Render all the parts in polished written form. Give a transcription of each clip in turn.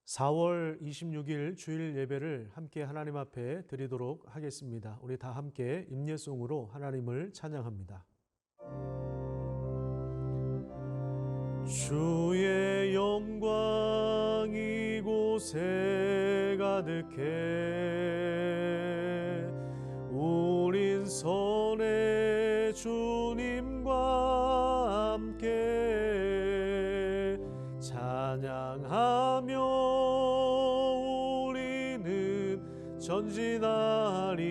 4월 26일 주일 예배를 함께 하나님 앞에 드리도록 하겠습니다. 우리 다 함께 임예송으로 하나님을 찬양합니다. 주의 영광 이곳에 가득해 우린 선의 주님과 함께 찬양하며 우리는 전진하리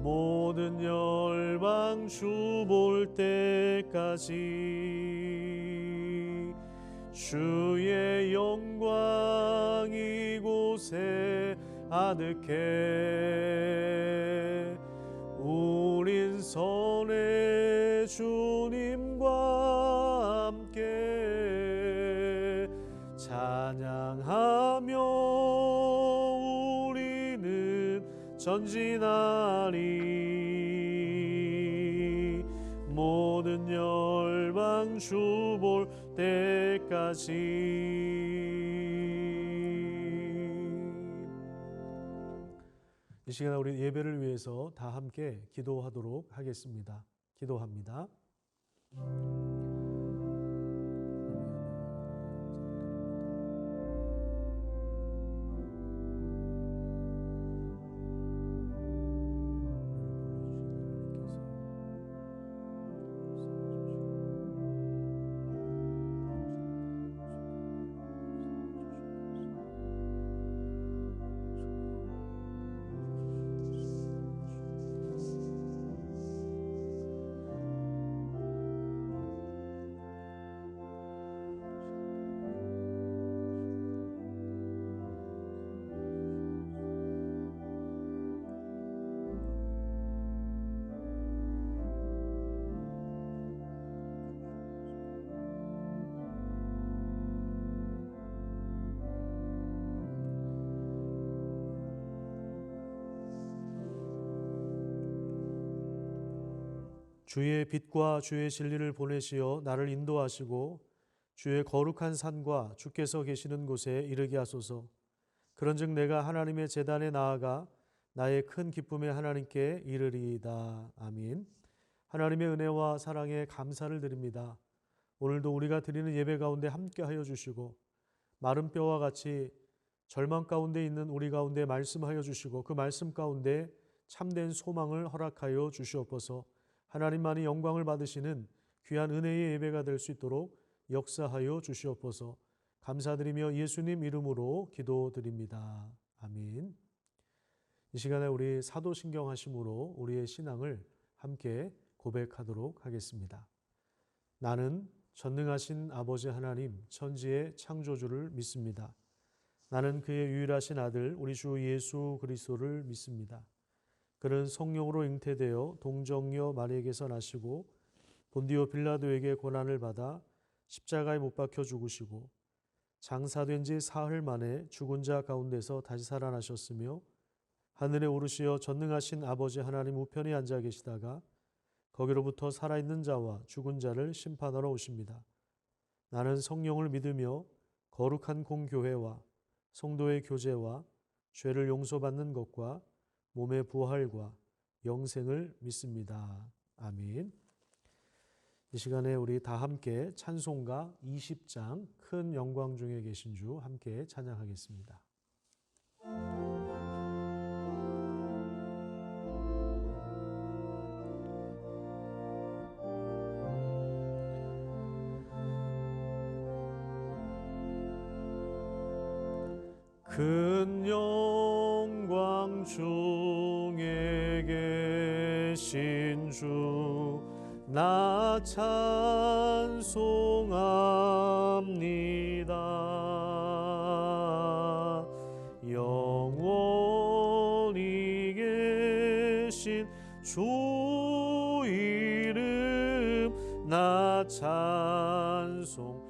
모든 열방 주 볼 때까지 주의 영광 이곳에 가득해 우린 선의 주님과 함께 찬양하며 우리는 전진하리 모든 열방 주 볼 때까지. 이 시간 우리 예배를 위해서 다 함께 기도하도록 하겠습니다. 기도합니다. 주의 빛과 주의 진리를 보내시어 나를 인도하시고 주의 거룩한 산과 주께서 계시는 곳에 이르게 하소서. 그런즉 내가 하나님의 제단에 나아가 나의 큰 기쁨에 하나님께 이르리이다. 아멘. 하나님의 은혜와 사랑에 감사를 드립니다. 오늘도 우리가 드리는 예배 가운데 함께하여 주시고 마른 뼈와 같이 절망 가운데 있는 우리 가운데 말씀하여 주시고 그 말씀 가운데 참된 소망을 허락하여 주시옵소서. 하나님만이 영광을 받으시는 귀한 은혜의 예배가 될 수 있도록 역사하여 주시옵소서. 감사드리며 예수님 이름으로 기도드립니다. 아멘. 이 시간에 우리 사도신경하심으로 우리의 신앙을 함께 고백하도록 하겠습니다. 나는 전능하신 아버지 하나님 천지의 창조주를 믿습니다. 나는 그의 유일하신 아들 우리 주 예수 그리스도를 믿습니다. 그는 성령으로 잉태되어 동정녀 마리에게서 나시고 본디오 빌라도에게 고난을 받아 십자가에 못 박혀 죽으시고 장사된 지 사흘 만에 죽은 자 가운데서 다시 살아나셨으며 하늘에 오르시어 전능하신 아버지 하나님 우편에 앉아 계시다가 거기로부터 살아있는 자와 죽은 자를 심판하러 오십니다. 나는 성령을 믿으며 거룩한 공교회와 성도의 교제와 죄를 용서받는 것과 몸의 부활과 영생을 믿습니다. 아멘. 이 시간에 우리 다 함께 찬송가 20장 큰 영광 중에 계신 주 함께 찬양하겠습니다. 큰 영광 중에 계신 주 나 찬송합니다. 영원히 계신 주 이름 나 찬송합니다.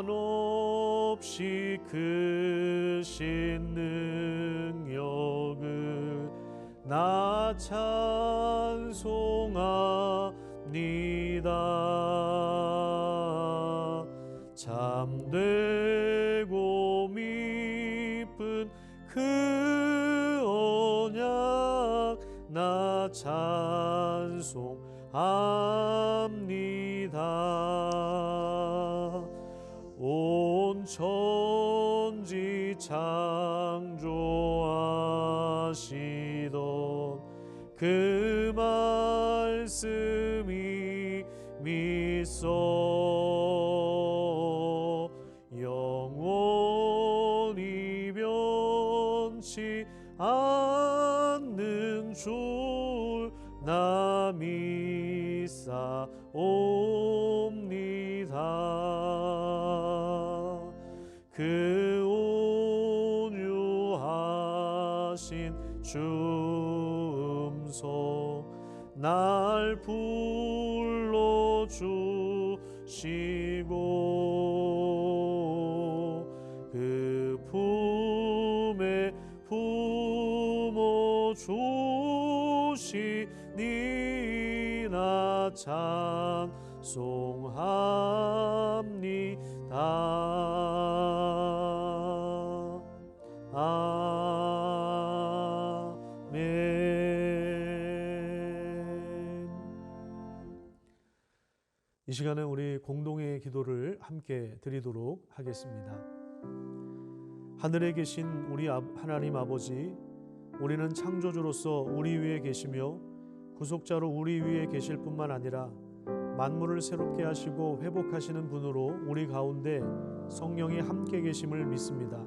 한없이 크신 능력을 나 찬송합니다. 참되고 미쁜 그 언약 나 찬송합니다. 온 천지 창조하시던 그 말씀이 믿소 영원히 변치 않는 줄 나 믿사옵니다. 그 온유하신 주음성 날 불러주시고 그 품에 품어 주시니 나 찬송합니다. 아멘. 이 시간에 우리 공동의 기도를 함께 드리도록 하겠습니다. 하늘에 계신 우리 하나님 아버지, 우리는 창조주로서 우리 위에 계시며 구속자로 우리 위에 계실 뿐만 아니라 만물을 새롭게 하시고 회복하시는 분으로 우리 가운데 성령이 함께 계심을 믿습니다.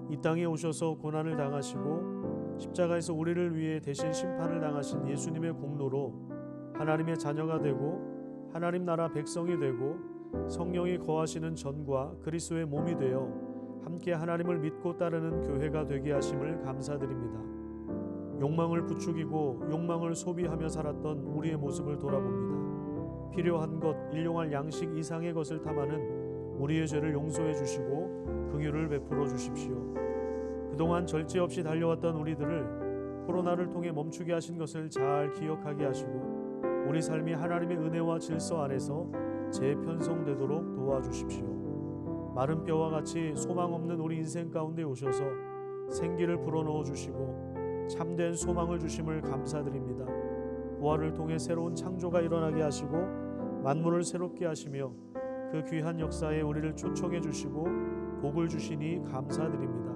이 땅에 오셔서 고난을 당하시고 십자가에서 우리를 위해 대신 심판을 당하신 예수님의 공로로 하나님의 자녀가 되고 하나님 나라 백성이 되고 성령이 거하시는 전과 그리스도의 몸이 되어 함께 하나님을 믿고 따르는 교회가 되게 하심을 감사드립니다. 욕망을 부추기고 욕망을 소비하며 살았던 우리의 모습을 돌아봅니다. 필요한 것, 일용할 양식 이상의 것을 탐하는 우리의 죄를 용서해 주시고 긍휼을 베풀어 주십시오. 그동안 절제 없이 달려왔던 우리들을 코로나를 통해 멈추게 하신 것을 잘 기억하게 하시고 우리 삶이 하나님의 은혜와 질서 안에서 재편성되도록 도와주십시오. 마른 뼈와 같이 소망 없는 우리 인생 가운데 오셔서 생기를 불어넣어 주시고 참된 소망을 주심을 감사드립니다. 부활을 통해 새로운 창조가 일어나게 하시고 만물을 새롭게 하시며 그 귀한 역사에 우리를 초청해 주시고 복을 주시니 감사드립니다.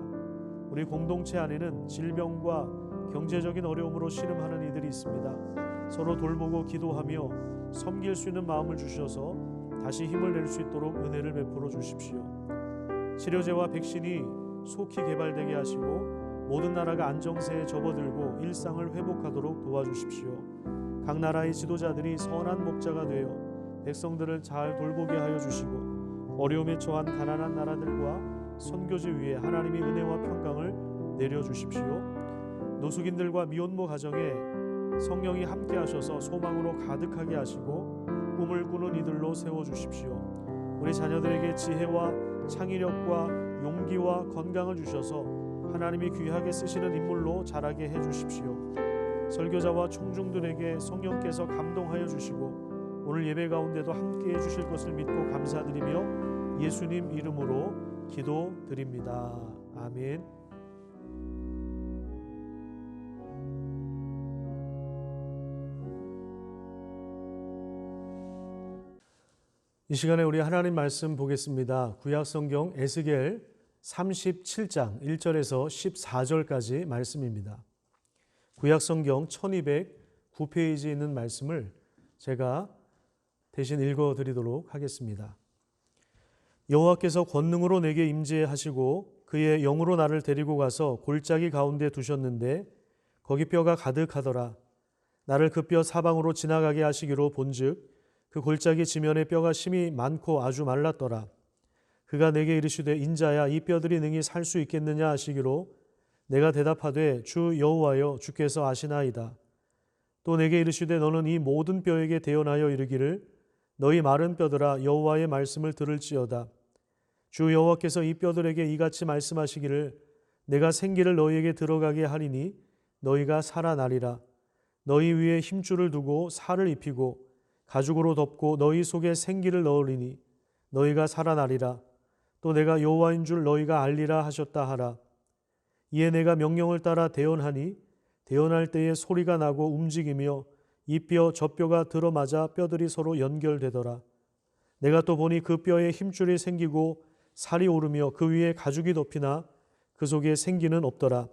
우리 공동체 안에는 질병과 경제적인 어려움으로 씨름하는 이들이 있습니다. 서로 돌보고 기도하며 섬길 수 있는 마음을 주셔서 다시 힘을 낼 수 있도록 은혜를 베풀어 주십시오. 치료제와 백신이 속히 개발되게 하시고 모든 나라가 안정세에 접어들고 일상을 회복하도록 도와주십시오. 각 나라의 지도자들이 선한 목자가 되어 백성들을 잘 돌보게 하여 주시고 어려움에 처한 가난한 나라들과 선교지 위에 하나님의 은혜와 평강을 내려주십시오. 노숙인들과 미혼모 가정에 성령이 함께 하셔서 소망으로 가득하게 하시고 꿈을 꾸는 이들로 세워주십시오. 우리 자녀들에게 지혜와 창의력과 용기와 건강을 주셔서 하나님이 귀하게 쓰시는 인물로 자라게 해주십시오. 설교자와 청중들에게 성령께서 감동하여 주시고 오늘 예배 가운데도 함께 해주실 것을 믿고 감사드리며 예수님 이름으로 기도드립니다. 아멘. 이 시간에 우리 하나님 말씀 보겠습니다. 구약성경 에스겔 37장 1절에서 14절까지 말씀입니다. 구약성경 1209페이지에 있는 말씀을 제가 대신 읽어드리도록 하겠습니다. 여호와께서 권능으로 내게 임재하시고 그의 영으로 나를 데리고 가서 골짜기 가운데 두셨는데 거기 뼈가 가득하더라. 나를 그 뼈 사방으로 지나가게 하시기로 본즉 그 골짜기 지면에 뼈가 심이 많고 아주 말랐더라. 그가 내게 이르시되 인자야 이 뼈들이 능히 살 수 있겠느냐 하시기로 내가 대답하되 주 여호와여 주께서 아시나이다. 또 내게 이르시되 너는 이 모든 뼈에게 대언하여 이르기를 너희 마른 뼈들아 여호와의 말씀을 들을지어다. 주 여호와께서 이 뼈들에게 이같이 말씀하시기를 내가 생기를 너희에게 들어가게 하리니 너희가 살아나리라. 너희 위에 힘줄을 두고 살을 입히고 가죽으로 덮고 너희 속에 생기를 넣으리니 너희가 살아나리라. 또 내가 여호와인 줄 너희가 알리라 하셨다 하라. 이에 내가 명령을 따라 대언하니 대언할 때에 소리가 나고 움직이며 이 뼈 저 뼈가 들어맞아 뼈들이 서로 연결되더라. 내가 또 보니 그 뼈에 힘줄이 생기고 살이 오르며 그 위에 가죽이 덮이나 그 속에 생기는 없더라.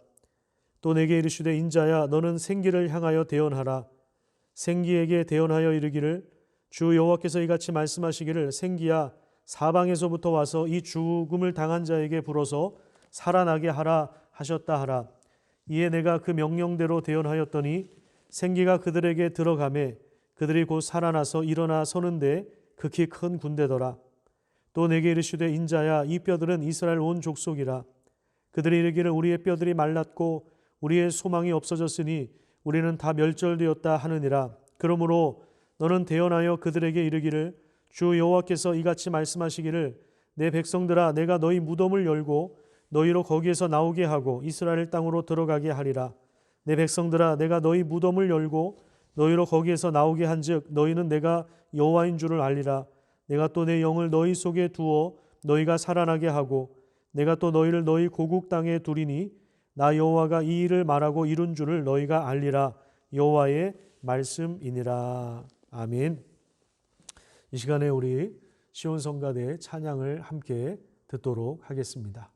또 내게 이르시되 인자야 너는 생기를 향하여 대언하라. 생기에게 대언하여 이르기를 주 여호와께서 이같이 말씀하시기를 생기야 사방에서부터 와서 이 죽음을 당한 자에게 불어서 살아나게 하라 하셨다 하라. 이에 내가 그 명령대로 대언하였더니 생기가 그들에게 들어가매 그들이 곧 살아나서 일어나 서는데 극히 큰 군대더라. 또 내게 이르시되 인자야 이 뼈들은 이스라엘 온 족속이라. 그들이 이르기를 우리의 뼈들이 말랐고 우리의 소망이 없어졌으니 우리는 다 멸절되었다 하느니라. 그러므로 너는 대언하여 그들에게 이르기를 주 여호와께서 이같이 말씀하시기를 내 백성들아 내가 너희 무덤을 열고 너희로 거기에서 나오게 하고 이스라엘 땅으로 들어가게 하리라. 내 백성들아 내가 너희 무덤을 열고 너희로 거기에서 나오게 한즉 너희는 내가 여호와인 줄을 알리라. 내가 또 내 영을 너희 속에 두어 너희가 살아나게 하고 내가 또 너희를 너희 고국 땅에 두리니 나 여호와가 이 일을 말하고 이룬 줄을 너희가 알리라. 여호와의 말씀이니라. 아멘. 이 시간에 우리 시온 성가대의 찬양을 함께 듣도록 하겠습니다.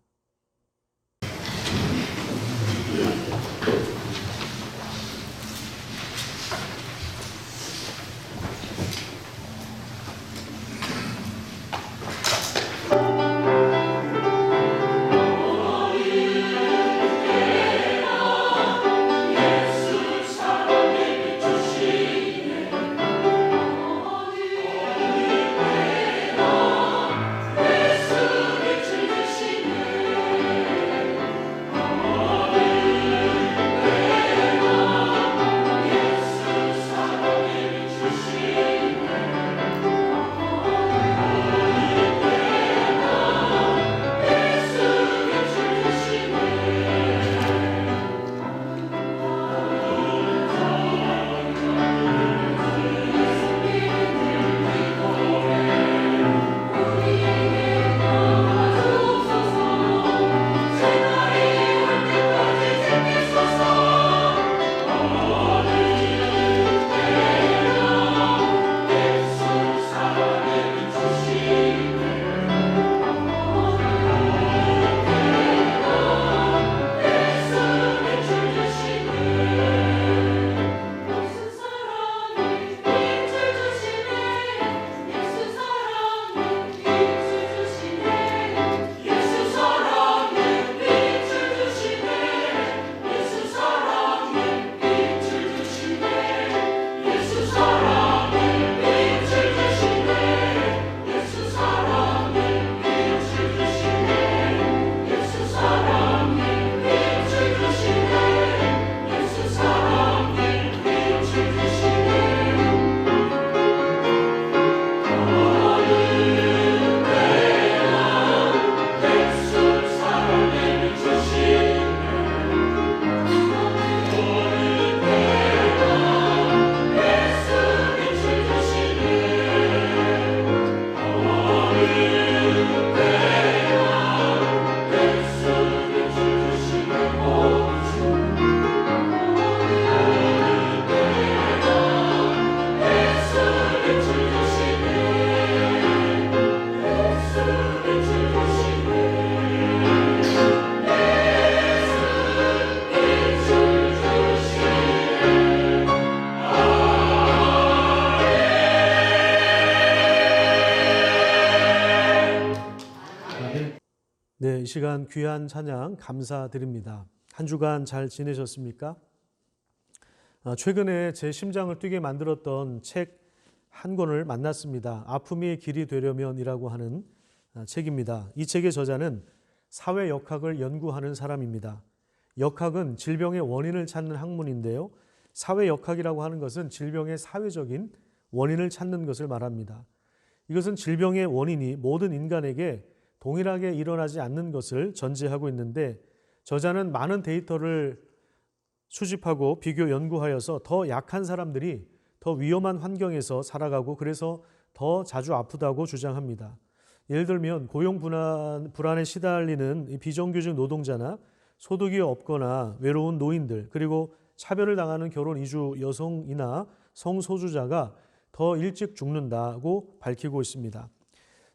이 시간 귀한 찬양 감사드립니다. 한 주간 잘 지내셨습니까? 최근에 제 심장을 뛰게 만들었던 책 한 권을 만났습니다. 아픔이 길이 되려면이라고 하는 책입니다. 이 책의 저자는 사회역학을 연구하는 사람입니다. 역학은 질병의 원인을 찾는 학문인데요. 사회역학이라고 하는 것은 질병의 사회적인 원인을 찾는 것을 말합니다. 이것은 질병의 원인이 모든 인간에게 동일하게 일어나지 않는 것을 전제하고 있는데 저자는 많은 데이터를 수집하고 비교 연구하여서 더 약한 사람들이 더 위험한 환경에서 살아가고 그래서 더 자주 아프다고 주장합니다. 예를 들면 고용 불안에 시달리는 이 비정규직 노동자나 소득이 없거나 외로운 노인들, 그리고 차별을 당하는 결혼 이주 여성이나 성소수자가 더 일찍 죽는다고 밝히고 있습니다.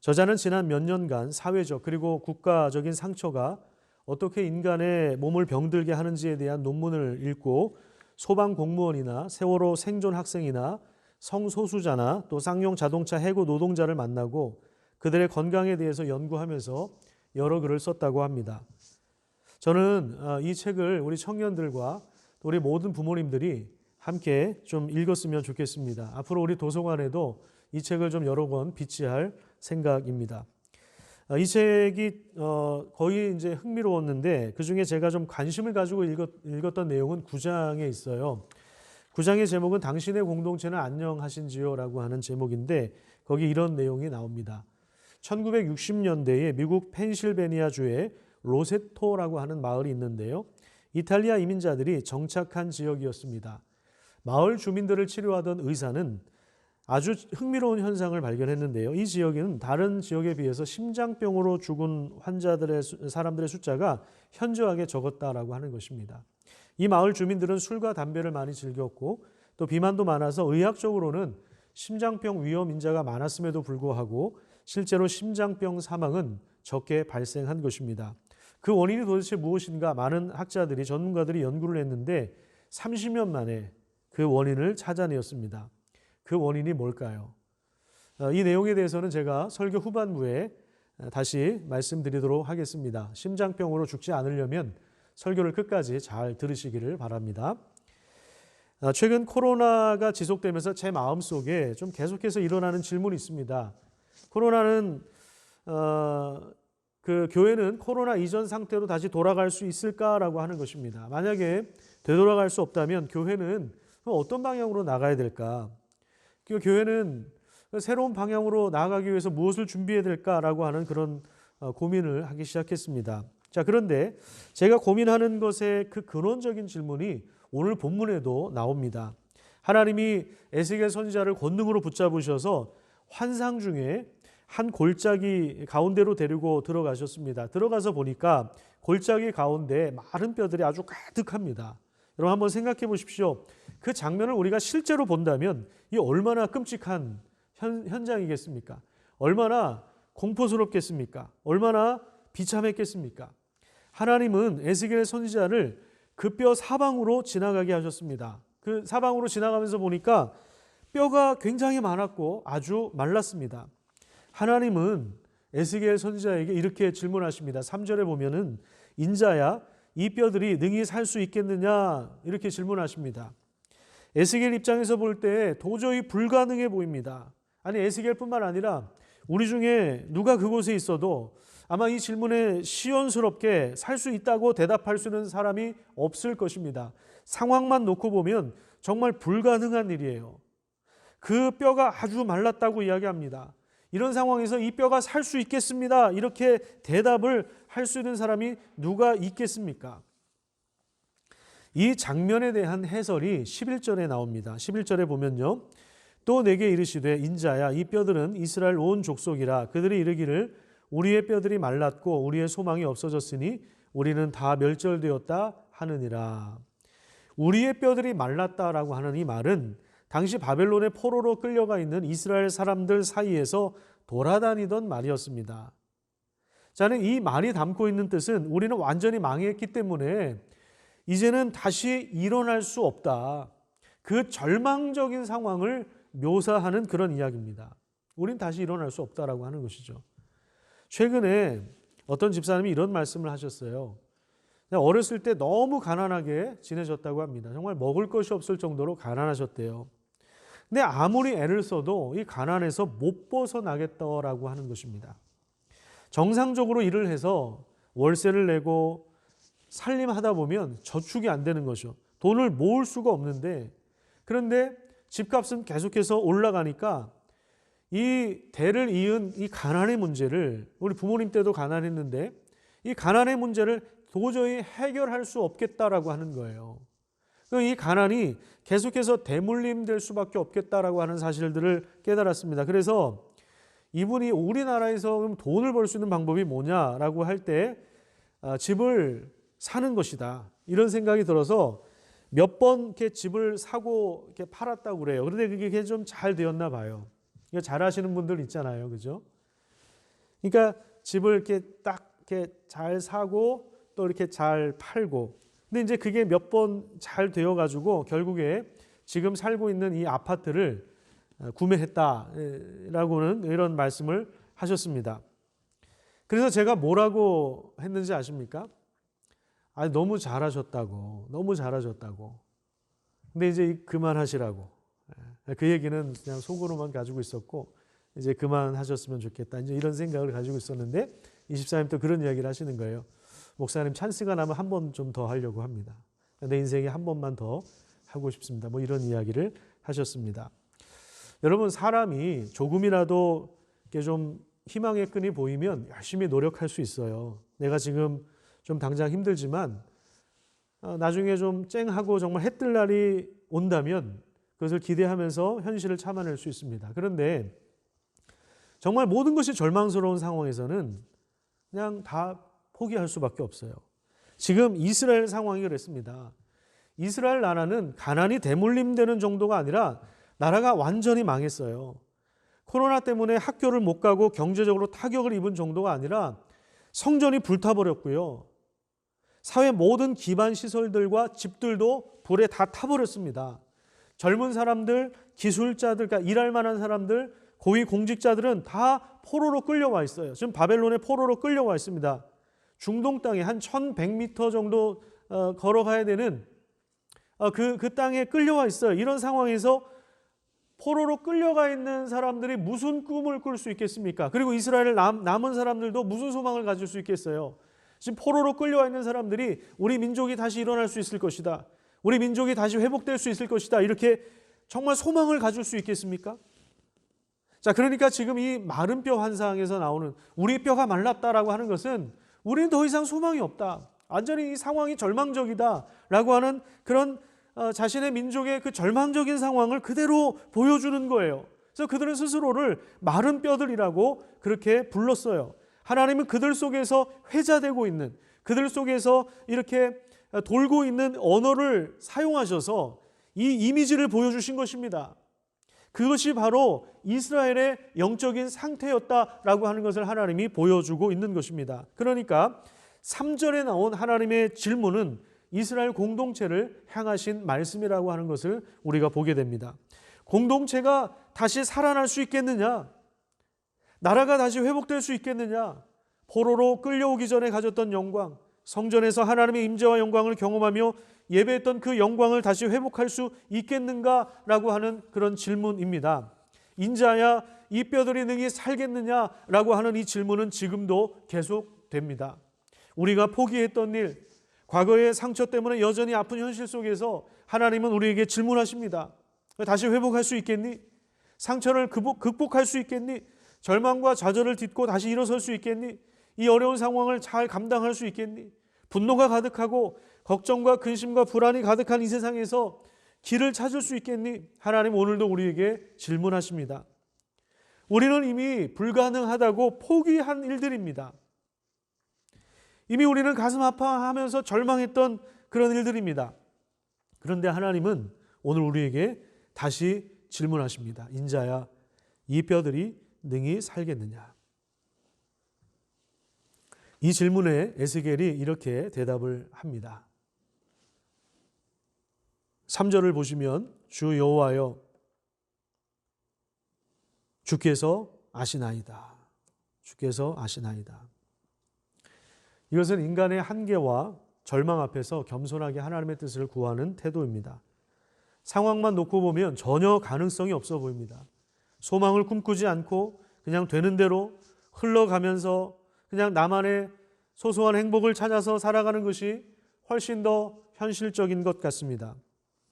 저자는 지난 몇 년간 사회적 그리고 국가적인 상처가 어떻게 인간의 몸을 병들게 하는지에 대한 논문을 읽고 소방공무원이나 세월호 생존 학생이나 성소수자나 또 쌍용 자동차 해고 노동자를 만나고 그들의 건강에 대해서 연구하면서 여러 글을 썼다고 합니다. 저는 이 책을 우리 청년들과 우리 모든 부모님들이 함께 좀 읽었으면 좋겠습니다. 앞으로 우리 도서관에도 이 책을 좀 여러 권 비치할 생각입니다. 이 책이 거의 이제 흥미로웠는데 그중에 제가 좀 관심을 가지고 읽었던 내용은 9장에 있어요. 9장의 제목은 당신의 공동체는 안녕하신지요라고 하는 제목인데 거기 이런 내용이 나옵니다. 1960년대에 미국 펜실베니아주의 로세토라고 하는 마을이 있는데요. 이탈리아 이민자들이 정착한 지역이었습니다. 마을 주민들을 치료하던 의사는 아주 흥미로운 현상을 발견했는데요. 이 지역은 다른 지역에 비해서 심장병으로 죽은 사람들의 숫자가 현저하게 적었다라고 하는 것입니다. 이 마을 주민들은 술과 담배를 많이 즐겼고 또 비만도 많아서 의학적으로는 심장병 위험 인자가 많았음에도 불구하고 실제로 심장병 사망은 적게 발생한 것입니다. 그 원인이 도대체 무엇인가 많은 학자들이 전문가들이 연구를 했는데 30년 만에 그 원인을 찾아내었습니다. 그 원인이 뭘까요? 이 내용에 대해서는 제가 설교 후반부에 다시 말씀드리도록 하겠습니다. 심장병으로 죽지 않으려면 설교를 끝까지 잘 들으시기를 바랍니다. 최근 코로나가 지속되면서 제 마음속에 좀 계속해서 일어나는 질문이 있습니다. 코로나는 그 교회는 코로나 이전 상태로 다시 돌아갈 수 있을까라고 하는 것입니다. 만약에 되돌아갈 수 없다면 교회는 어떤 방향으로 나가야 될까? 그 교회는 새로운 방향으로 나아가기 위해서 무엇을 준비해야 될까라고 하는 그런 고민을 하기 시작했습니다. 자, 그런데 제가 고민하는 것의 그 근원적인 질문이 오늘 본문에도 나옵니다. 하나님이 에스겔 선지자를 권능으로 붙잡으셔서 환상 중에 한 골짜기 가운데로 데리고 들어가셨습니다. 들어가서 보니까 골짜기 가운데 마른 뼈들이 아주 가득합니다. 여러분 한번 생각해 보십시오. 그 장면을 우리가 실제로 본다면 이 얼마나 끔찍한 현장이겠습니까? 얼마나 공포스럽겠습니까? 얼마나 비참했겠습니까? 하나님은 에스겔 선지자를 그 뼈 사방으로 지나가게 하셨습니다. 그 사방으로 지나가면서 보니까 뼈가 굉장히 많았고 아주 말랐습니다. 하나님은 에스겔 선지자에게 이렇게 질문하십니다. 3절에 보면은 인자야 이 뼈들이 능히 살 수 있겠느냐 이렇게 질문하십니다. 에스겔 입장에서 볼 때 도저히 불가능해 보입니다. 아니 에스겔뿐만 아니라 우리 중에 누가 그곳에 있어도 아마 이 질문에 시원스럽게 살 수 있다고 대답할 수 있는 사람이 없을 것입니다. 상황만 놓고 보면 정말 불가능한 일이에요. 그 뼈가 아주 말랐다고 이야기합니다. 이런 상황에서 이 뼈가 살 수 있겠습니다. 이렇게 대답을 할 수 있는 사람이 누가 있겠습니까? 이 장면에 대한 해설이 11절에 나옵니다. 11절에 보면요. 또 내게 이르시되 인자야 이 뼈들은 이스라엘 온 족속이라 그들이 이르기를 우리의 뼈들이 말랐고 우리의 소망이 없어졌으니 우리는 다 멸절되었다 하느니라. 우리의 뼈들이 말랐다라고 하는 이 말은 당시 바벨론의 포로로 끌려가 있는 이스라엘 사람들 사이에서 돌아다니던 말이었습니다. 자는 이 말이 담고 있는 뜻은 우리는 완전히 망했기 때문에 이제는 다시 일어날 수 없다. 그 절망적인 상황을 묘사하는 그런 이야기입니다. 우린 다시 일어날 수 없다라고 하는 것이죠. 최근에 어떤 집사님이 이런 말씀을 하셨어요. 어렸을 때 너무 가난하게 지내셨다고 합니다. 정말 먹을 것이 없을 정도로 가난하셨대요. 근데 아무리 애를 써도 이 가난에서 못 벗어나겠다라고 하는 것입니다. 정상적으로 일을 해서 월세를 내고 살림하다 보면 저축이 안 되는 거죠. 돈을 모을 수가 없는데 그런데 집값은 계속해서 올라가니까 이 대를 이은 이 가난의 문제를 우리 부모님 때도 가난했는데 이 가난의 문제를 도저히 해결할 수 없겠다라고 하는 거예요. 이 가난이 계속해서 대물림될 수밖에 없겠다라고 하는 사실들을 깨달았습니다. 그래서 이분이 우리나라에서 돈을 벌 수 있는 방법이 뭐냐라고 할 때 집을 사는 것이다, 이런 생각이 들어서 몇 번 이렇게 집을 사고 이렇게 팔았다고 그래요. 그런데 그게 좀 잘 되었나 봐요. 잘 하시는 분들 있잖아요, 그죠? 그러니까 집을 이렇게 딱 이렇게 잘 사고 또 이렇게 잘 팔고, 근데 이제 그게 몇 번 잘 되어가지고 결국에 지금 살고 있는 이 아파트를 구매했다라고는 이런 말씀을 하셨습니다. 그래서 제가 뭐라고 했는지 아십니까? 아니, 너무 잘하셨다고, 너무 잘하셨다고. 근데 이제 그만하시라고. 그 얘기는 그냥 속으로만 가지고 있었고, 이제 그만하셨으면 좋겠다, 이제 이런 생각을 가지고 있었는데, 24님 또 그런 이야기를 하시는 거예요. 목사님, 찬스가 나면 한 번 좀 더 하려고 합니다. 내 인생에 한 번만 더 하고 싶습니다. 뭐 이런 이야기를 하셨습니다. 여러분, 사람이 조금이라도 이렇게 좀 희망의 끈이 보이면 열심히 노력할 수 있어요. 내가 지금 좀 당장 힘들지만 나중에 좀 쨍하고 정말 해뜰 날이 온다면 그것을 기대하면서 현실을 참아낼 수 있습니다. 그런데 정말 모든 것이 절망스러운 상황에서는 그냥 다 포기할 수밖에 없어요. 지금 이스라엘 상황이 그랬습니다. 이스라엘 나라는 가난이 대물림되는 정도가 아니라 나라가 완전히 망했어요. 코로나 때문에 학교를 못 가고 경제적으로 타격을 입은 정도가 아니라 성전이 불타버렸고요. 사회 모든 기반 시설들과 집들도 불에 다 타버렸습니다. 젊은 사람들, 기술자들, 그러니까 일할 만한 사람들, 고위 공직자들은 다 포로로 끌려와 있어요. 지금 바벨론에 포로로 끌려와 있습니다. 중동 땅에 한 1100m 정도 걸어가야 되는 그 땅에 끌려와 있어요. 이런 상황에서 포로로 끌려가 있는 사람들이 무슨 꿈을 꿀 수 있겠습니까? 그리고 이스라엘 남은 사람들도 무슨 소망을 가질 수 있겠어요? 지금 포로로 끌려와 있는 사람들이 우리 민족이 다시 일어날 수 있을 것이다, 우리 민족이 다시 회복될 수 있을 것이다, 이렇게 정말 소망을 가질 수 있겠습니까? 자, 그러니까 지금 이 마른 뼈 환상에서 나오는 우리 뼈가 말랐다라고 하는 것은 우리는 더 이상 소망이 없다, 완전히 이 상황이 절망적이다라고 하는 그런 자신의 민족의 그 절망적인 상황을 그대로 보여주는 거예요. 그래서 그들은 스스로를 마른 뼈들이라고 그렇게 불렀어요. 하나님은 그들 속에서 회자되고 있는, 그들 속에서 이렇게 돌고 있는 언어를 사용하셔서 이 이미지를 보여주신 것입니다. 그것이 바로 이스라엘의 영적인 상태였다라고 하는 것을 하나님이 보여주고 있는 것입니다. 그러니까 3절에 나온 하나님의 질문은 이스라엘 공동체를 향하신 말씀이라고 하는 것을 우리가 보게 됩니다. 공동체가 다시 살아날 수 있겠느냐? 나라가 다시 회복될 수 있겠느냐? 포로로 끌려오기 전에 가졌던 영광, 성전에서 하나님의 임재와 영광을 경험하며 예배했던 그 영광을 다시 회복할 수 있겠는가라고 하는 그런 질문입니다. 인자야 이 뼈들이 능히 살겠느냐라고 하는 이 질문은 지금도 계속됩니다. 우리가 포기했던 일, 과거의 상처 때문에 여전히 아픈 현실 속에서 하나님은 우리에게 질문하십니다. 다시 회복할 수 있겠니? 상처를 극복할 수 있겠니? 절망과 좌절을 딛고 다시 일어설 수 있겠니? 이 어려운 상황을 잘 감당할 수 있겠니? 분노가 가득하고 걱정과 근심과 불안이 가득한 이 세상에서 길을 찾을 수 있겠니? 하나님 오늘도 우리에게 질문하십니다. 우리는 이미 불가능하다고 포기한 일들입니다. 이미 우리는 가슴 아파하면서 절망했던 그런 일들입니다. 그런데 하나님은 오늘 우리에게 다시 질문하십니다. 인자야, 이 뼈들이 능히 살겠느냐? 이 질문에 에스겔이 이렇게 대답을 합니다. 3절을 보시면 주 여호와여 주께서 아시나이다. 주께서 아시나이다. 이것은 인간의 한계와 절망 앞에서 겸손하게 하나님의 뜻을 구하는 태도입니다. 상황만 놓고 보면 전혀 가능성이 없어 보입니다. 소망을 꿈꾸지 않고 그냥 되는 대로 흘러가면서 그냥 나만의 소소한 행복을 찾아서 살아가는 것이 훨씬 더 현실적인 것 같습니다.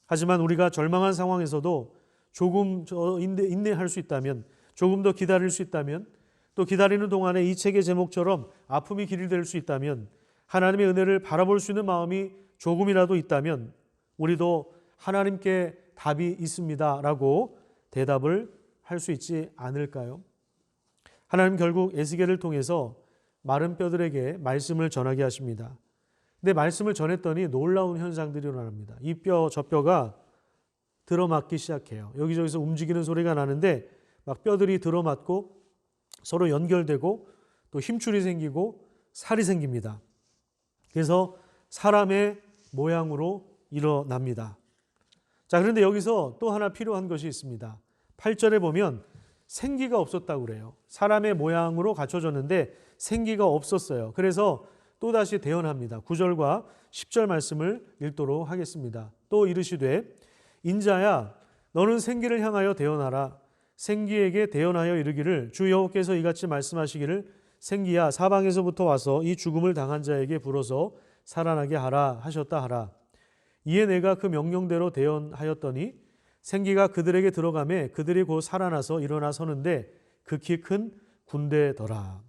하지만 우리가 절망한 상황에서도 조금 인내할 수 있다면, 조금 더 기다릴 수 있다면, 또 기다리는 동안에 이 책의 제목처럼 아픔이 길이 될 수 있다면, 하나님의 은혜를 바라볼 수 있는 마음이 조금이라도 있다면 우리도 하나님께 답이 있습니다라고 대답을 할 수 있지 않을까요? 하나님 결국 에스겔을 통해서 마른 뼈들에게 말씀을 전하게 하십니다. 근데 말씀을 전했더니 놀라운 현상들이 일어납니다. 이 뼈, 저 뼈가 들어맞기 시작해요. 여기저기서 움직이는 소리가 나는데 막 뼈들이 들어맞고 서로 연결되고 또 힘줄이 생기고 살이 생깁니다. 그래서 사람의 모양으로 일어납니다. 자, 그런데 여기서 또 하나 필요한 것이 있습니다. 8절에 보면 생기가 없었다고 그래요. 사람의 모양으로 갖춰졌는데 생기가 없었어요. 그래서 또다시 대언합니다. 9절과 10절 말씀을 읽도록 하겠습니다. 또 이르시되 인자야 너는 생기를 향하여 대언하라. 생기에게 대언하여 이르기를 주 여호와께서 이같이 말씀하시기를 생기야 사방에서부터 와서 이 죽음을 당한 자에게 불어서 살아나게 하라 하셨다 하라. 이에 내가 그 명령대로 대언하였더니 생기가 그들에게 들어가매 그들이 곧 살아나서 일어나 서는데 극히 큰 군대더라.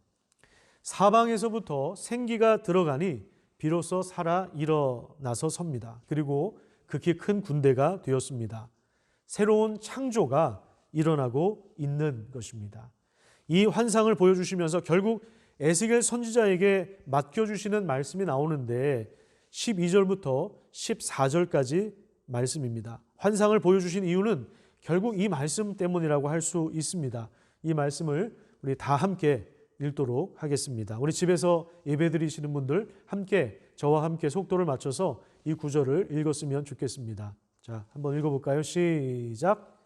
사방에서부터 생기가 들어가니 비로소 살아 일어나서 섭니다. 그리고 극히 큰 군대가 되었습니다. 새로운 창조가 일어나고 있는 것입니다. 이 환상을 보여주시면서 결국 에스겔 선지자에게 맡겨주시는 말씀이 나오는데 12절부터 14절까지 말씀입니다. 환상을 보여주신 이유는 결국 이 말씀 때문이라고 할 수 있습니다. 이 말씀을 우리 다 함께 읽도록 하겠습니다. 우리 집에서 예배드리시는 분들 함께 저와 함께 속도를 맞춰서 이 구절을 읽었으면 좋겠습니다. 자, 한번 읽어볼까요? 시작.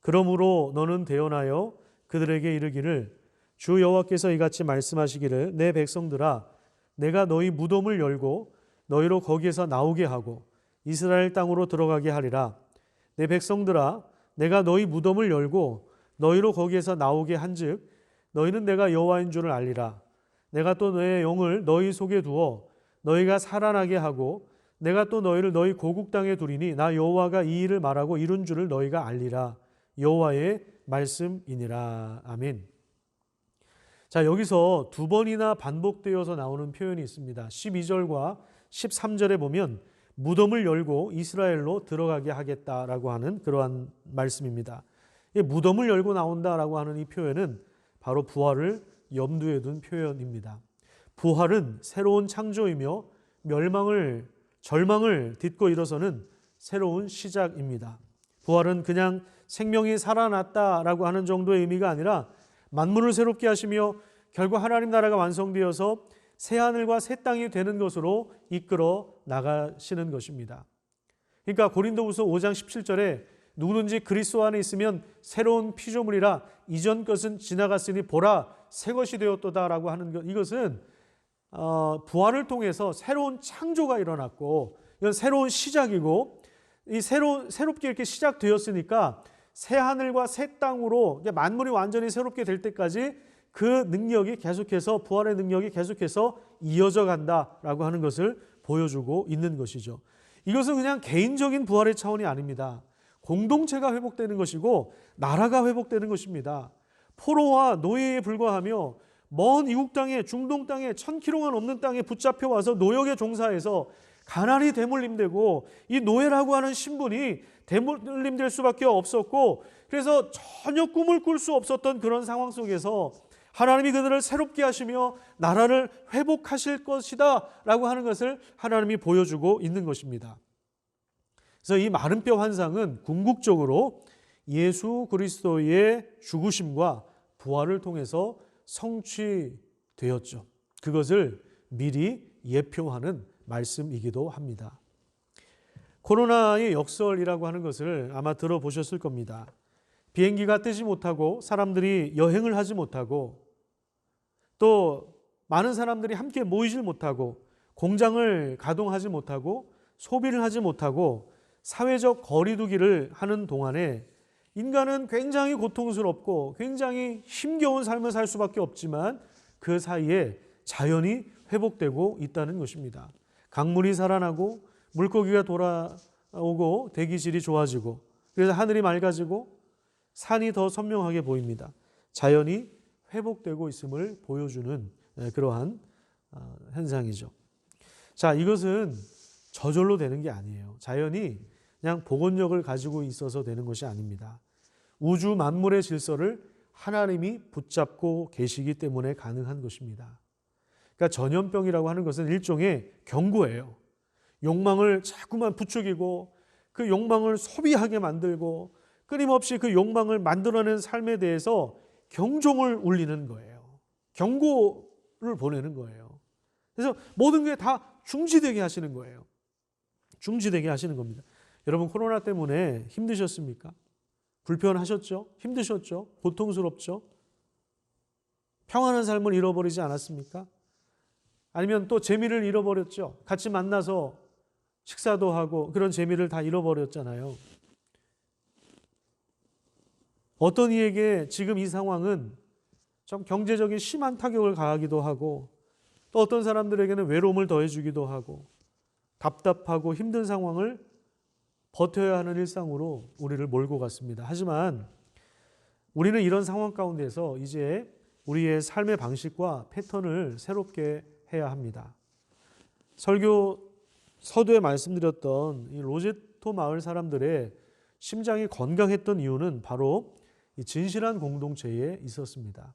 그러므로 너는 대언하여 그들에게 이르기를 주 여호와께서 이같이 말씀하시기를 내 백성들아 내가 너희 무덤을 열고 너희로 거기에서 나오게 하고 이스라엘 땅으로 들어가게 하리라. 내 백성들아 내가 너희 무덤을 열고 너희로 거기에서 나오게 한즉 너희는 내가 여호와인 줄을 알리라. 내가 또 너의 영을 너희 속에 두어 너희가 살아나게 하고 내가 또 너희를 너희 고국 땅에 두리니 나 여호와가 이 일을 말하고 이룬 줄을 너희가 알리라. 여호와의 말씀이니라. 아멘. 자, 여기서 두 번이나 반복되어서 나오는 표현이 있습니다. 12절과 13절에 보면 무덤을 열고 이스라엘로 들어가게 하겠다라고 하는 그러한 말씀입니다. 무덤을 열고 나온다라고 하는 이 표현은 바로 부활을 염두에 둔 표현입니다. 부활은 새로운 창조이며 절망을 딛고 일어서는 새로운 시작입니다. 부활은 그냥 생명이 살아났다라고 하는 정도의 의미가 아니라 만물을 새롭게 하시며 결국 하나님 나라가 완성되어서 새 하늘과 새 땅이 되는 것으로 이끌어 나가시는 것입니다. 그러니까 고린도후서 5장 17절에 누구든지 그리스도 안에 있으면 새로운 피조물이라 이전 것은 지나갔으니 보라 새 것이 되었도다라고 하는 것, 이것은 부활을 통해서 새로운 창조가 일어났고 이건 새로운 시작이고 이 새롭게 이렇게 시작되었으니까 새 하늘과 새 땅으로 만물이 완전히 새롭게 될 때까지 그 능력이 계속해서 부활의 능력이 계속해서 이어져 간다라고 하는 것을 보여주고 있는 것이죠. 이것은 그냥 개인적인 부활의 차원이 아닙니다. 공동체가 회복되는 것이고 나라가 회복되는 것입니다. 포로와 노예에 불과하며 먼 이국 땅에 중동 땅에 1000km가 넘는 땅에 붙잡혀 와서 노역에 종사해서 가난이 대물림되고 이 노예라고 하는 신분이 대물림될 수밖에 없었고 그래서 전혀 꿈을 꿀 수 없었던 그런 상황 속에서 하나님이 그들을 새롭게 하시며 나라를 회복하실 것이다 라고 하는 것을 하나님이 보여주고 있는 것입니다. 그래서 이 마른 뼈 환상은 궁극적으로 예수 그리스도의 죽으심과 부활을 통해서 성취되었죠. 그것을 미리 예표하는 말씀이기도 합니다. 코로나의 역설이라고 하는 것을 아마 들어보셨을 겁니다. 비행기가 뜨지 못하고 사람들이 여행을 하지 못하고 또 많은 사람들이 함께 모이질 못하고 공장을 가동하지 못하고 소비를 하지 못하고 사회적 거리두기를 하는 동안에 인간은 굉장히 고통스럽고 굉장히 힘겨운 삶을 살 수밖에 없지만 그 사이에 자연이 회복되고 있다는 것입니다. 강물이 살아나고 물고기가 돌아오고 대기질이 좋아지고 그래서 하늘이 맑아지고 산이 더 선명하게 보입니다. 자연이 회복되고 있음을 보여주는 그러한 현상이죠. 자, 이것은 저절로 되는 게 아니에요. 자연이 그냥 복원력을 가지고 있어서 되는 것이 아닙니다. 우주 만물의 질서를 하나님이 붙잡고 계시기 때문에 가능한 것입니다. 그러니까 전염병이라고 하는 것은 일종의 경고예요. 욕망을 자꾸만 부추기고 그 욕망을 소비하게 만들고 끊임없이 그 욕망을 만들어낸 삶에 대해서 경종을 울리는 거예요. 경고를 보내는 거예요. 그래서 모든 게 다 중지되게 하시는 거예요. 중지되게 하시는 겁니다. 여러분 코로나 때문에 힘드셨습니까? 불편하셨죠? 힘드셨죠? 고통스럽죠? 평안한 삶을 잃어버리지 않았습니까? 아니면 또 재미를 잃어버렸죠? 같이 만나서 식사도 하고 그런 재미를 다 잃어버렸잖아요. 어떤 이에게 지금 이 상황은 좀 경제적인 심한 타격을 가하기도 하고 또 어떤 사람들에게는 외로움을 더해주기도 하고 답답하고 힘든 상황을 버텨야 하는 일상으로 우리를 몰고 갔습니다. 하지만 우리는 이런 상황 가운데서 이제 우리의 삶의 방식과 패턴을 새롭게 해야 합니다. 설교 서두에 말씀드렸던 이 로제토 마을 사람들의 심장이 건강했던 이유는 바로 이 진실한 공동체에 있었습니다.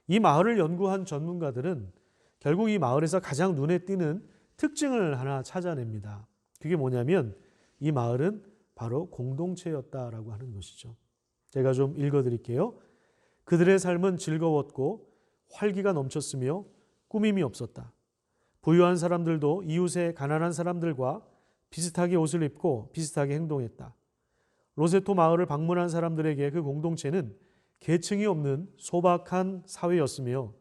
이 마을을 연구한 전문가들은 결국 이 마을에서 가장 눈에 띄는 특징을 하나 찾아냅니다. 그게 뭐냐면 이 마을은 바로 공동체였다라고 하는 것이죠. 제가 좀 읽어드릴게요. 그들의 삶은 즐거웠고 활기가 넘쳤으며 꾸밈이 없었다. 부유한 사람들도 이웃의 가난한 사람들과 비슷하게 옷을 입고 비슷하게 행동했다. 로제토 마을을 방문한 사람들에게 그 공동체는 계층이 없는 소박한 사회였으며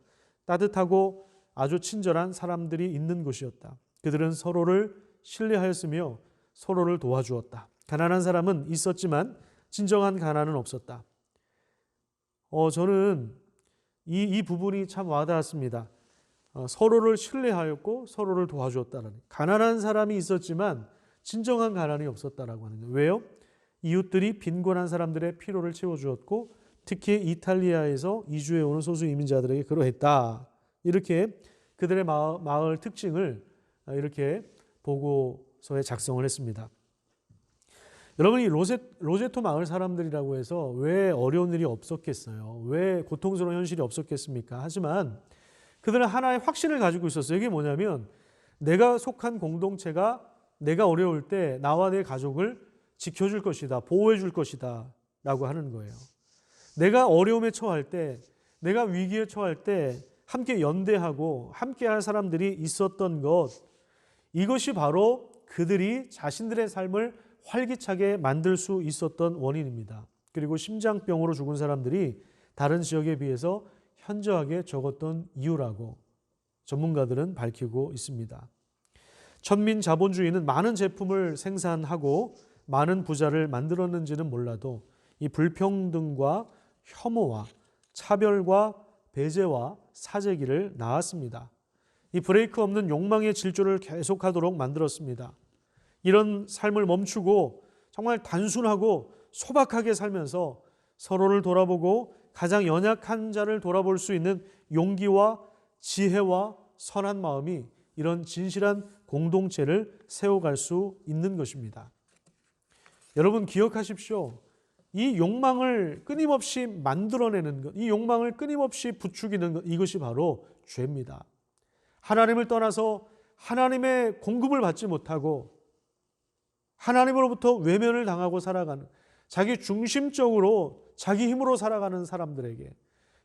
따뜻하고 아주 친절한 사람들이 있는 곳이었다. 그들은 서로를 신뢰하였으며 서로를 도와주었다. 가난한 사람은 있었지만 진정한 가난은 없었다. 저는 이 부분이 참 와닿았습니다. 서로를 신뢰하였고 서로를 도와주었다는, 가난한 사람이 있었지만 진정한 가난이 없었다라고 하는 거예요. 왜요? 이웃들이 빈곤한 사람들의 필요를 채워주었고 특히 이탈리아에서 이주해 오는 소수 이민자들에게 그러했다. 이렇게 그들의 마을 특징을 이렇게 보고서에 작성을 했습니다. 여러분, 이 로제토 마을 사람들이라고 해서 왜 어려운 일이 없었겠어요? 왜 고통스러운 현실이 없었겠습니까? 하지만 그들은 하나의 확신을 가지고 있었어요. 이게 뭐냐면 내가 속한 공동체가 내가 어려울 때 나와 내 가족을 지켜줄 것이다, 보호해 줄 것이다 라고 하는 거예요. 내가 어려움에 처할 때, 내가 위기에 처할 때 함께 연대하고 함께 할 사람들이 있었던 것, 이것이 바로 그들이 자신들의 삶을 활기차게 만들 수 있었던 원인입니다. 그리고 심장병으로 죽은 사람들이 다른 지역에 비해서 현저하게 적었던 이유라고 전문가들은 밝히고 있습니다. 천민 자본주의는 많은 제품을 생산하고 많은 부자를 만들었는지는 몰라도 이 불평등과 혐오와 차별과 배제와 사재기를 낳았습니다. 이 브레이크 없는 욕망의 질주를 계속하도록 만들었습니다. 이런 삶을 멈추고 정말 단순하고 소박하게 살면서 서로를 돌아보고 가장 연약한 자를 돌아볼 수 있는 용기와 지혜와 선한 마음이 이런 진실한 공동체를 세워갈 수 있는 것입니다. 여러분 기억하십시오. 이 욕망을 끊임없이 만들어내는 것, 이 욕망을 끊임없이 부추기는 것, 이것이 바로 죄입니다. 하나님을 떠나서 하나님의 공급을 받지 못하고 하나님으로부터 외면을 당하고 살아가는, 자기 중심적으로 자기 힘으로 살아가는 사람들에게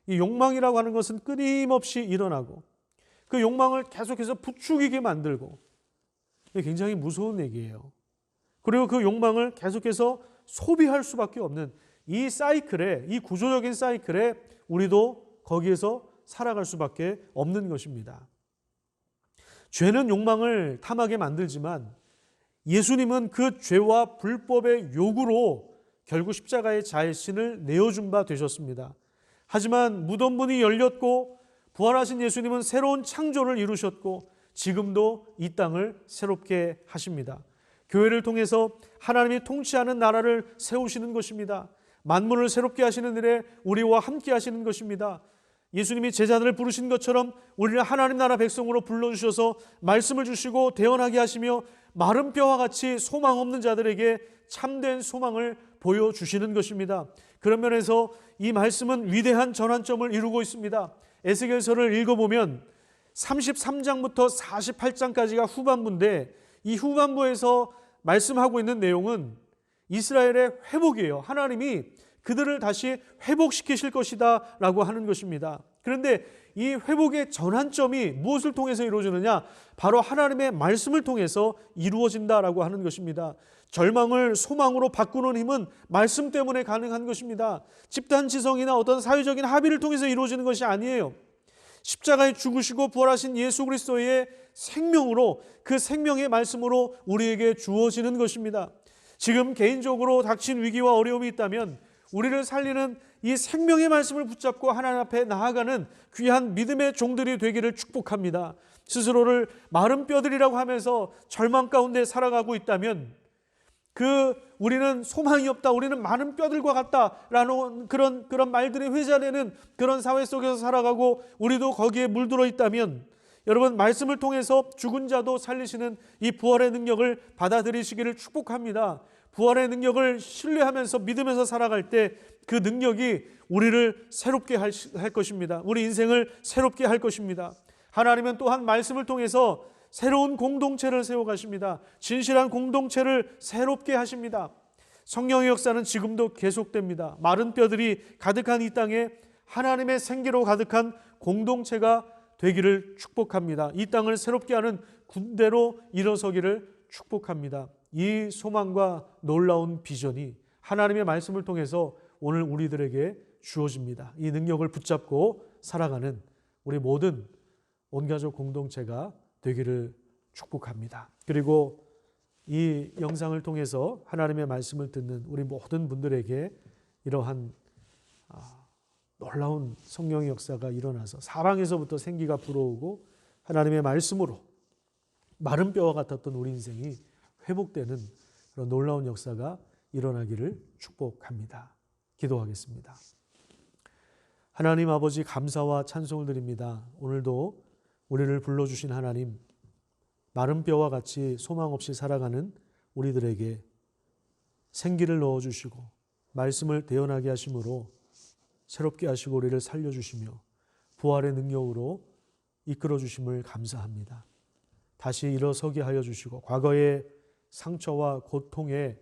이 욕망이라고 하는 것은 끊임없이 일어나고 그 욕망을 계속해서 부추기게 만들고, 굉장히 무서운 얘기예요. 그리고 그 욕망을 계속해서 소비할 수밖에 없는 이 사이클에, 이 구조적인 사이클에 우리도 거기에서 살아갈 수밖에 없는 것입니다. 죄는 욕망을 탐하게 만들지만 예수님은 그 죄와 불법의 요구로 결국 십자가의 자신을 내어준 바 되셨습니다. 하지만 무덤문이 열렸고 부활하신 예수님은 새로운 창조를 이루셨고 지금도 이 땅을 새롭게 하십니다. 교회를 통해서 하나님이 통치하는 나라를 세우시는 것입니다. 만물을 새롭게 하시는 일에 우리와 함께 하시는 것입니다. 예수님이 제자들을 부르신 것처럼 우리를 하나님 나라 백성으로 불러주셔서 말씀을 주시고 대언하게 하시며 마른 뼈와 같이 소망 없는 자들에게 참된 소망을 보여주시는 것입니다. 그런 면에서 이 말씀은 위대한 전환점을 이루고 있습니다. 에스겔서를 읽어보면 33장부터 48장까지가 후반부인데, 이 후반부에서 말씀하고 있는 내용은 이스라엘의 회복이에요. 하나님이 그들을 다시 회복시키실 것이다 라고 하는 것입니다. 그런데 이 회복의 전환점이 무엇을 통해서 이루어지느냐? 바로 하나님의 말씀을 통해서 이루어진다라고 하는 것입니다. 절망을 소망으로 바꾸는 힘은 말씀 때문에 가능한 것입니다. 집단 지성이나 어떤 사회적인 합의를 통해서 이루어지는 것이 아니에요. 십자가에 죽으시고 부활하신 예수 그리스도의 생명으로, 그 생명의 말씀으로 우리에게 주어지는 것입니다. 지금 개인적으로 닥친 위기와 어려움이 있다면 우리를 살리는 이 생명의 말씀을 붙잡고 하나님 앞에 나아가는 귀한 믿음의 종들이 되기를 축복합니다. 스스로를 마른 뼈들이라고 하면서 절망 가운데 살아가고 있다면 우리는 소망이 없다, 우리는 마른 뼈들과 같다라는 그런 말들이 회자되는 그런 사회 속에서 살아가고 우리도 거기에 물들어 있다면, 여러분, 말씀을 통해서 죽은 자도 살리시는 이 부활의 능력을 받아들이시기를 축복합니다. 부활의 능력을 신뢰하면서 믿으면서 살아갈 때 그 능력이 우리를 새롭게 할 것입니다. 우리 인생을 새롭게 할 것입니다. 하나님은 또한 말씀을 통해서 새로운 공동체를 세워가십니다. 진실한 공동체를 새롭게 하십니다. 성령의 역사는 지금도 계속됩니다. 마른 뼈들이 가득한 이 땅에 하나님의 생기로 가득한 공동체가 되기를 축복합니다. 이 땅을 새롭게 하는 군대로 일어서기를 축복합니다. 이 소망과 놀라운 비전이 하나님의 말씀을 통해서 오늘 우리들에게 주어집니다. 이 능력을 붙잡고 살아가는 우리 모든 온가족 공동체가 되기를 축복합니다. 그리고 이 영상을 통해서 하나님의 말씀을 듣는 우리 모든 분들에게 이러한 놀라운 성령의 역사가 일어나서 사방에서부터 생기가 불어오고 하나님의 말씀으로 마른 뼈와 같았던 우리 인생이 회복되는 그런 놀라운 역사가 일어나기를 축복합니다. 기도하겠습니다. 하나님 아버지, 감사와 찬송을 드립니다. 오늘도 우리를 불러주신 하나님, 마른 뼈와 같이 소망 없이 살아가는 우리들에게 생기를 넣어주시고 말씀을 대언하게 하심으로 새롭게 하시고 우리를 살려주시며 부활의 능력으로 이끌어주심을 감사합니다. 다시 일어서게 하여 주시고 과거의 상처와 고통에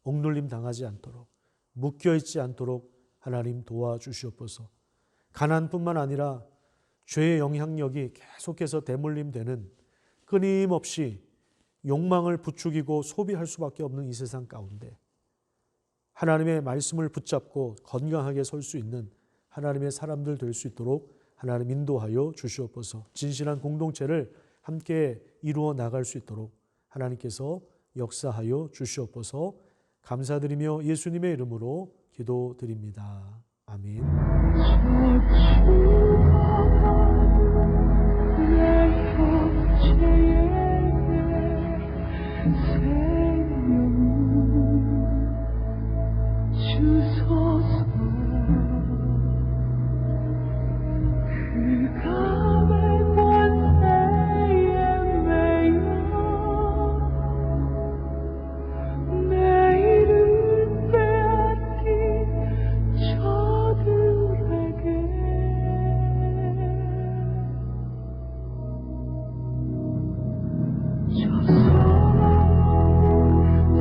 억눌림 당하지 않도록, 묶여있지 않도록 하나님 도와주시옵소서. 가난뿐만 아니라 죄의 영향력이 계속해서 대물림되는, 끊임없이 욕망을 부추기고 소비할 수밖에 없는 이 세상 가운데 하나님의 말씀을 붙잡고 건강하게 설 수 있는 하나님의 사람들 될 수 있도록 하나님 인도하여 주시옵소서. 진실한 공동체를 함께 이루어 나갈 수 있도록 하나님께서 역사하여 주시옵소서. 감사드리며 예수님의 이름으로 기도드립니다. 아멘.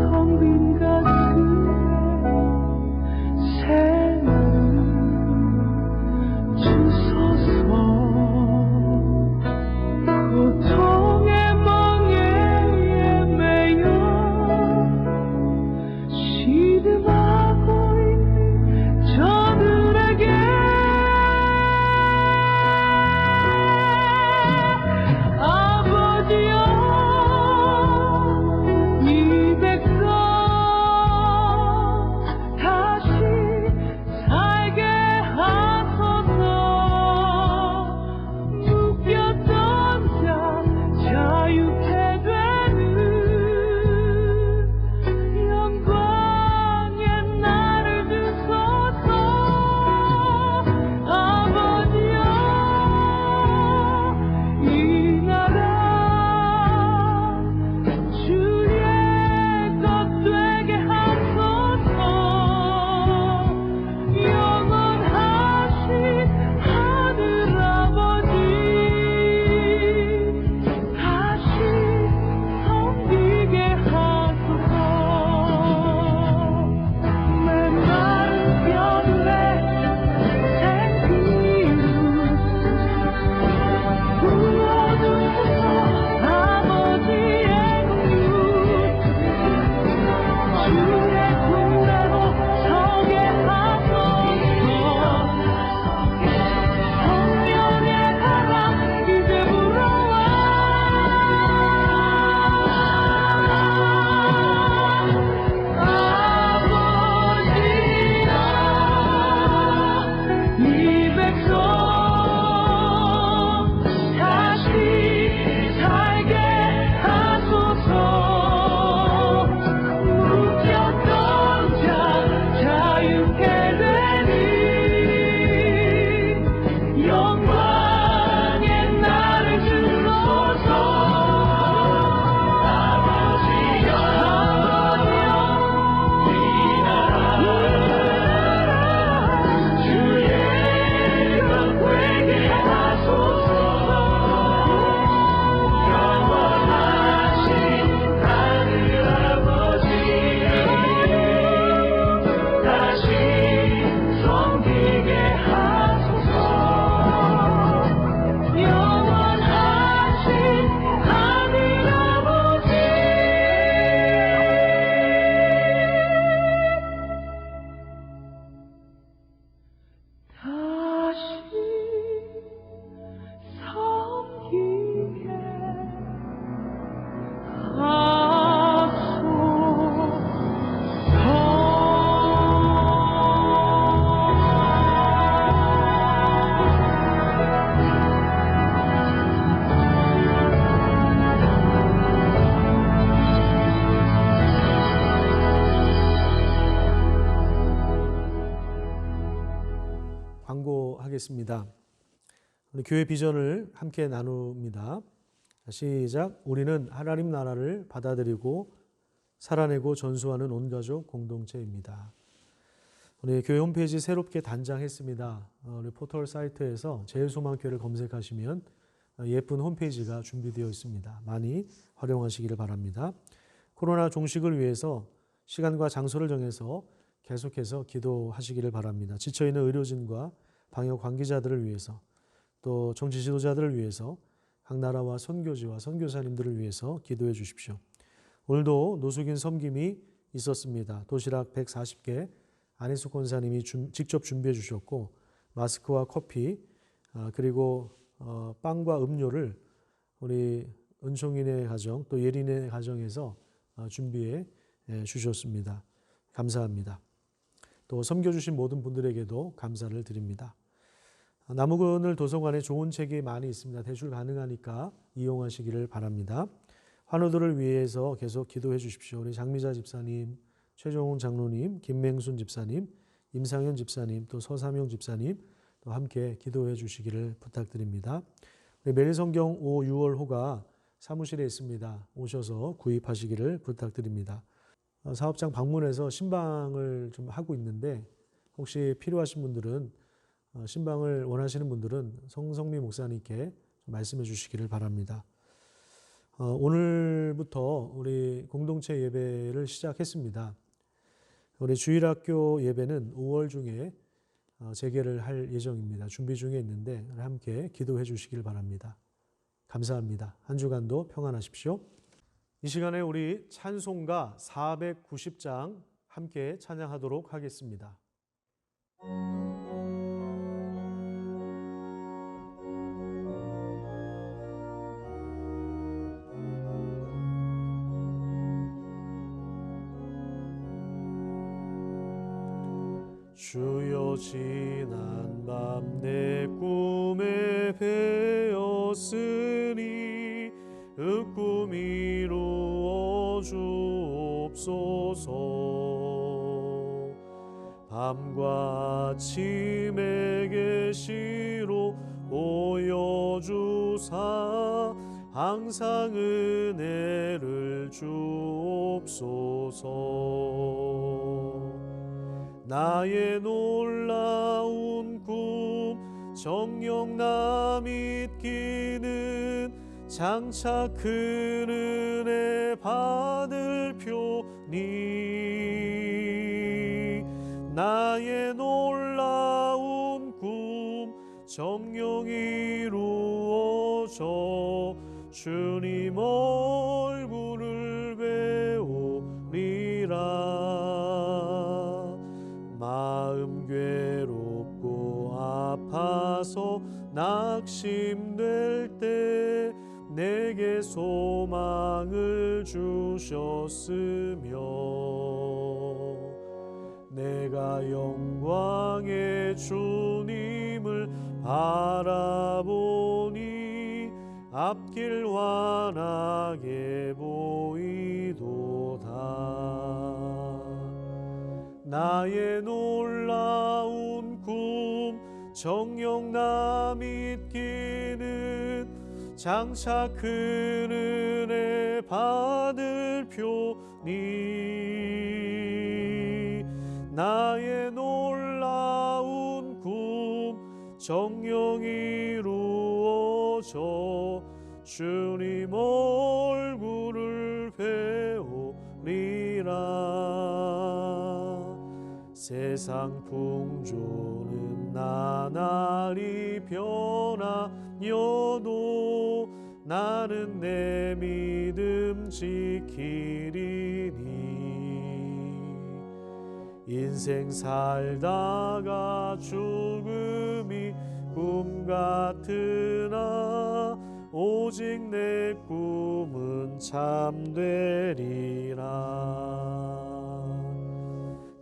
텅 빈 가슴에 광고하겠습니다. 우리 교회 비전을 함께 나눕니다. 시작. 우리는 하나님 나라를 받아들이고 살아내고 전수하는 온가족 공동체입니다. 우리 교회 홈페이지 새롭게 단장했습니다. 우리 포털 사이트에서 제일소망교회를 검색하시면 예쁜 홈페이지가 준비되어 있습니다. 많이 활용하시기를 바랍니다. 코로나 종식을 위해서 시간과 장소를 정해서 계속해서 기도하시기를 바랍니다. 지쳐있는 의료진과 방역 관계자들을 위해서 또 정치 지도자들을 위해서 각 나라와 선교지와 선교사님들을 위해서 기도해 주십시오. 오늘도 노숙인 섬김이 있었습니다. 도시락 140개 안혜숙 권사님이 직접 준비해 주셨고 마스크와 커피 그리고 빵과 음료를 우리 은총이네 가정 또 예린의 가정에서 준비해 주셨습니다. 감사합니다. 또 섬겨주신 모든 분들에게도 감사를 드립니다. 나무그늘 도서관에 좋은 책이 많이 있습니다. 대출 가능하니까 이용하시기를 바랍니다. 환우들을 위해서 계속 기도해 주십시오. 우리 장미자 집사님, 최종훈 장로님, 김맹순 집사님, 임상현 집사님, 또 서삼용 집사님 또 함께 기도해 주시기를 부탁드립니다. 매일성경 5, 6월호가 사무실에 있습니다. 오셔서 구입하시기를 부탁드립니다. 사업장 방문해서 신방을 좀 하고 있는데 혹시 필요하신 분들은 신방을 원하시는 분들은 성성미 목사님께 말씀해 주시기를 바랍니다. 오늘부터 우리 공동체 예배를 시작했습니다. 우리 주일학교 예배는 5월 중에 재개를 할 예정입니다. 준비 중에 있는데 함께 기도해 주시길 바랍니다. 감사합니다. 한 주간도 평안하십시오. 이 시간에 우리 찬송가 490장 함께 찬양하도록 하겠습니다. 주여 지난 밤 내 꿈에 배었으니 그 꿈 이루어 주옵소서. 밤과 아침에 계시로 보여주사 항상 은혜를 주옵소서. 나의 놀라운 꿈 정녕 나 믿기는 장차 큰 은혜 받을 표니 나의 놀라운 꿈 정녕 이루어져 주님 얼굴을 배우리라. 마음 괴롭고 아파서 낙심될 때 내게 소망을 주셨으며 내가 영광의 주님을 바라보니 앞길 환하게 보이도다. 나의 놀라운 꿈 정녕 나 믿기는 장차 큰 은혜 받을 표니 나의 놀라운 꿈 정녕 이루어져 주님 얼굴을 배우리라. 세상 풍조는 나날이 변하여도 나는 내 믿음 지키리니 인생 살다가 죽음이 꿈 같으나 오직 내 꿈은 참되리라.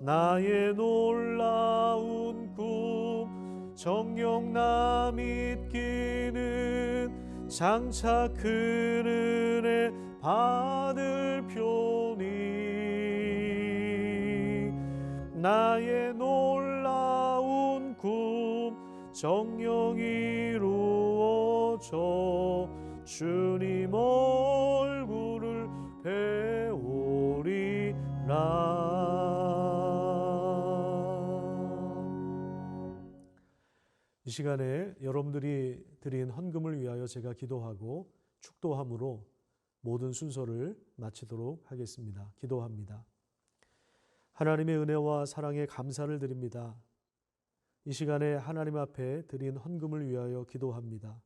나의 놀라운 꿈 정녕 나 믿기는 장차 큰 은혜 받을 표니 나의 놀라운 꿈 정령 이루어져 주님 얼굴을 배우리라. 이 시간에 여러분들이 드린 헌금을 위하여 제가 기도하고 축도함으로 모든 순서를 마치도록 하겠습니다. 기도합니다. 하나님의 은혜와 사랑에 감사를 드립니다. 이 시간에 하나님 앞에 드린 헌금을 위하여 기도합니다.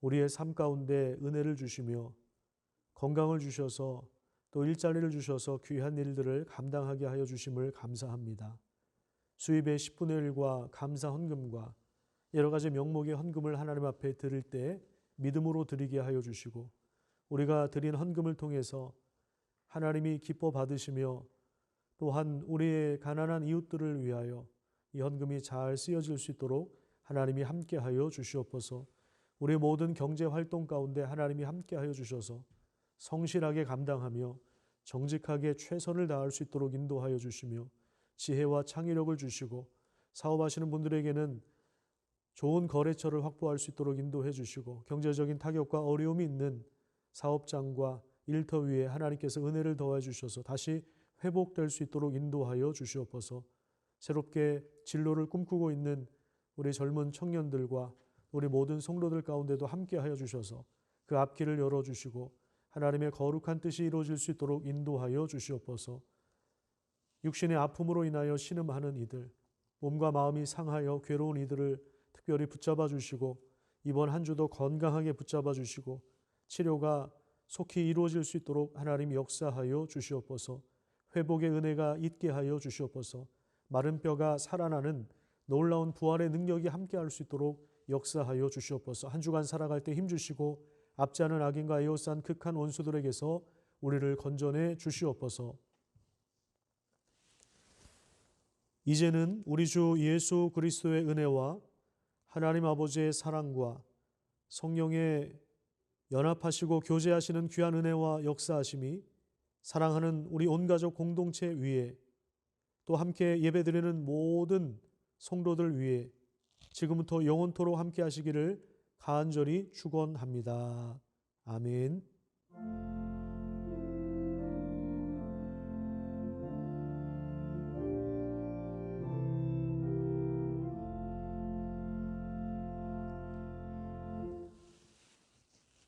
우리의 삶 가운데 은혜를 주시며 건강을 주셔서 또 일자리를 주셔서 귀한 일들을 감당하게 하여 주심을 감사합니다. 수입의 10분의 1과 감사 헌금과 여러 가지 명목의 헌금을 하나님 앞에 드릴 때 믿음으로 드리게 하여 주시고 우리가 드린 헌금을 통해서 하나님이 기뻐 받으시며 또한 우리의 가난한 이웃들을 위하여 이 헌금이 잘 쓰여질 수 있도록 하나님이 함께하여 주시옵소서. 우리 모든 경제 활동 가운데 하나님이 함께하여 주셔서 성실하게 감당하며 정직하게 최선을 다할 수 있도록 인도하여 주시며 지혜와 창의력을 주시고 사업하시는 분들에게는 좋은 거래처를 확보할 수 있도록 인도해 주시고 경제적인 타격과 어려움이 있는 사업장과 일터 위에 하나님께서 은혜를 더해 주셔서 다시 회복될 수 있도록 인도하여 주시옵소서. 새롭게 진로를 꿈꾸고 있는 우리 젊은 청년들과 우리 모든 성도들 가운데도 함께하여 주셔서 그 앞길을 열어주시고 하나님의 거룩한 뜻이 이루어질 수 있도록 인도하여 주시옵소서. 육신의 아픔으로 인하여 신음하는 이들, 몸과 마음이 상하여 괴로운 이들을 특별히 붙잡아 주시고 이번 한 주도 건강하게 붙잡아 주시고 치료가 속히 이루어질 수 있도록 하나님이 역사하여 주시옵소서. 회복의 은혜가 있게 하여 주시옵소서. 마른 뼈가 살아나는 놀라운 부활의 능력이 함께할 수 있도록 역사하여 주시옵소서. 한 주간 살아갈 때 힘주시고 앞지않은 악인과 에워싼 극한 원수들에게서 우리를 건져내 주시옵소서. 이제는 우리 주 예수 그리스도의 은혜와 하나님 아버지의 사랑과 성령의 연합하시고 교제하시는 귀한 은혜와 역사하심이 사랑하는 우리 온 가족 공동체 위에 또 함께 예배드리는 모든 성도들 위에 지금부터 영원토록 함께 하시기를 간절히 축원합니다. 아멘.